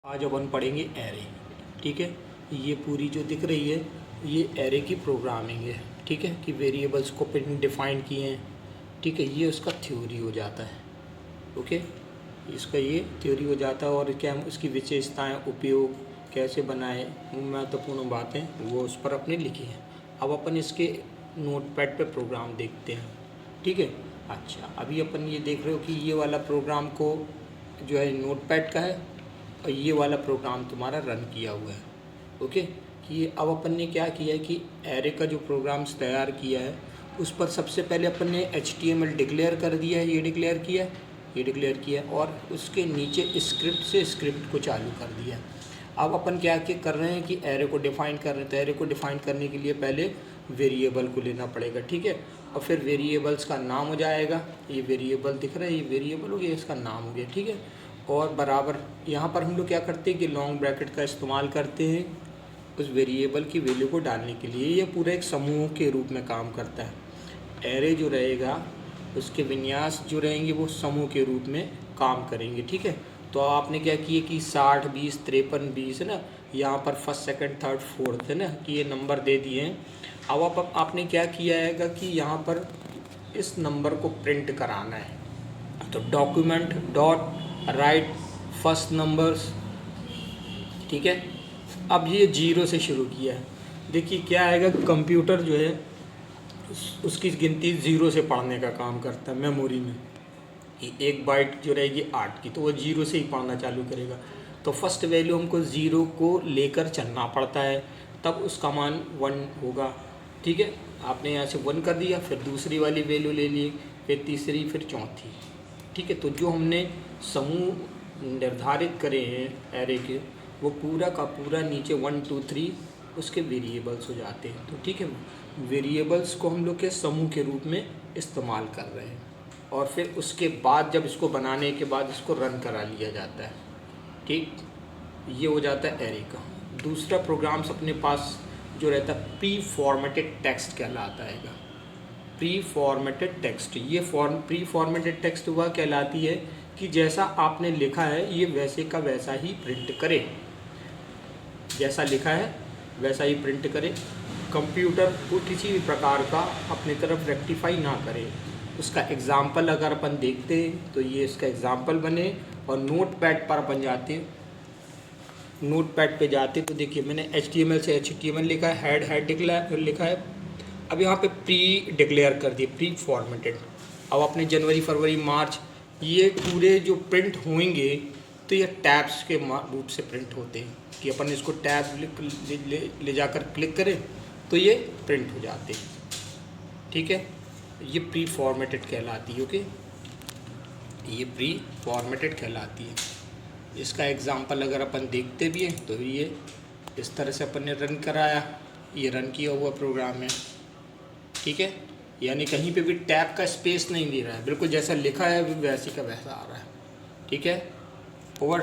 आज अपन पढ़ेंगे एरे। ठीक है, ये पूरी जो दिख रही है ये एरे की प्रोग्रामिंग है। ठीक है, कि वेरिएबल्स को डिफाइन किए हैं। ठीक है, ये उसका थ्योरी हो जाता है। ओके, इसका ये थ्योरी हो जाता है और क्या उसकी विशेषताएं, उपयोग कैसे बनाए, महत्वपूर्ण बातें वो उस पर अपने लिखी हैं। अब अपन इसके नोटपैड पे प्रोग्राम देखते हैं। ठीक है, अच्छा अभी अपन ये देख रहे हो कि ये वाला प्रोग्राम को जो है नोटपैड का है और ये वाला प्रोग्राम तुम्हारा रन किया हुआ है। ओके, कि अब अपन ने क्या किया है कि एरे का जो प्रोग्राम्स तैयार किया है उस पर सबसे पहले अपन ने HTML डिक्लेयर कर दिया है, ये डिक्लेयर किया है, ये डिक्लेयर किया है और उसके नीचे स्क्रिप्ट से स्क्रिप्ट को चालू कर दिया है। अब अपन क्या कर रहे हैं कि एरे को डिफ़ाइन कर रहे हैं। तो एरे को डिफ़ाइन करने के लिए पहले वेरिएबल को लेना पड़ेगा। ठीक है, और फिर वेरिएबल्स का नाम हो जाएगा। ये वेरिएबल दिख रहा है, ये वेरिएबल हो गया, इसका नाम हो गया। ठीक है, और बराबर यहाँ पर हम लोग क्या करते हैं कि लॉन्ग ब्रैकेट का इस्तेमाल करते हैं उस वेरिएबल की वैल्यू को डालने के लिए। ये पूरा एक समूह के रूप में काम करता है। एरे जो रहेगा उसके विन्यास जो रहेंगे वो समूह के रूप में काम करेंगे। ठीक है, तो आपने क्या किया कि 60, 20, 53, 20 है ना, यहाँ पर फर्स्ट, सेकंड, थर्ड, फोर्थ है ना, कि ये नंबर दे दिए हैं। अब आपने क्या किया है कि यहाँ पर इस नंबर को प्रिंट कराना है। तो document dot right first numbers. ठीक है, अब ये 0 से शुरू किया है। देखिए क्या आएगा, कंप्यूटर जो है उसकी गिनती 0 से पढ़ने का काम करता है मेमोरी में। एक बाइट जो रहेगी 8 की, तो वो 0 से ही पढ़ना चालू करेगा। तो फर्स्ट वैल्यू हमको 0 को लेकर चलना पड़ता है, तब उसका मान 1 होगा। ठीक है, आपने यहाँ से 1 कर दिया, फिर दूसरी वाली वैल्यू ले ली, फिर तीसरी, फिर चौथी। ठीक है, तो जो हमने समूह निर्धारित करे हैं एरे के, वो पूरा का पूरा नीचे 1, 2, 3 उसके वेरिएबल्स हो जाते हैं। तो ठीक है, वेरिएबल्स को हम लोग के समूह के रूप में इस्तेमाल कर रहे हैं और फिर उसके बाद जब इसको बनाने के बाद इसको रन करा लिया जाता है। ठीक, ये हो जाता है एरे का। दूसरा प्रोग्राम्स अपने पास जो रहता है प्री फॉर्मेटेड टेक्स्ट कहलाता है। प्री फॉर्मेटेड टेक्स्ट, ये प्री फॉर्मेटेड टेक्स्ट वह कहलाती है कि जैसा आपने लिखा है ये वैसे का वैसा ही प्रिंट करे, जैसा लिखा है वैसा ही प्रिंट करे। कंप्यूटर को किसी भी प्रकार का अपनी तरफ रेक्टिफाई ना करे। उसका एग्ज़ाम्पल अगर अपन देखते हैं तो ये इसका एग्ज़ाम्पल बने। और नोटपैड पर अपन जाते हैं, नोटपैड पे जाते तो देखिए मैंने HTML से HTML लिखा है, हेड लिखा है। अब यहाँ पे प्री डिक्लेयर कर दिए, प्री फॉर्मेटेड। अब अपने जनवरी, फरवरी, मार्च ये पूरे जो प्रिंट होंगे तो ये टैब्स के रूप से प्रिंट होते हैं कि अपन इसको टैब ले जाकर क्लिक करें तो ये प्रिंट हो जाते हैं। ठीक है, ये प्री फॉर्मेटेड कहलाती है। ओके, ये प्री फॉर्मेटेड कहलाती है। इसका एग्जांपल अगर अपन देखते भी हैं तो ये इस तरह से अपन ने रन कराया, ये रन किया हुआ प्रोग्राम है। ठीक है, यानी कहीं पे भी टैब का स्पेस नहीं दे रहा है, बिल्कुल जैसा लिखा है वैसे का वैसा आ रहा है। ठीक है, ओवर।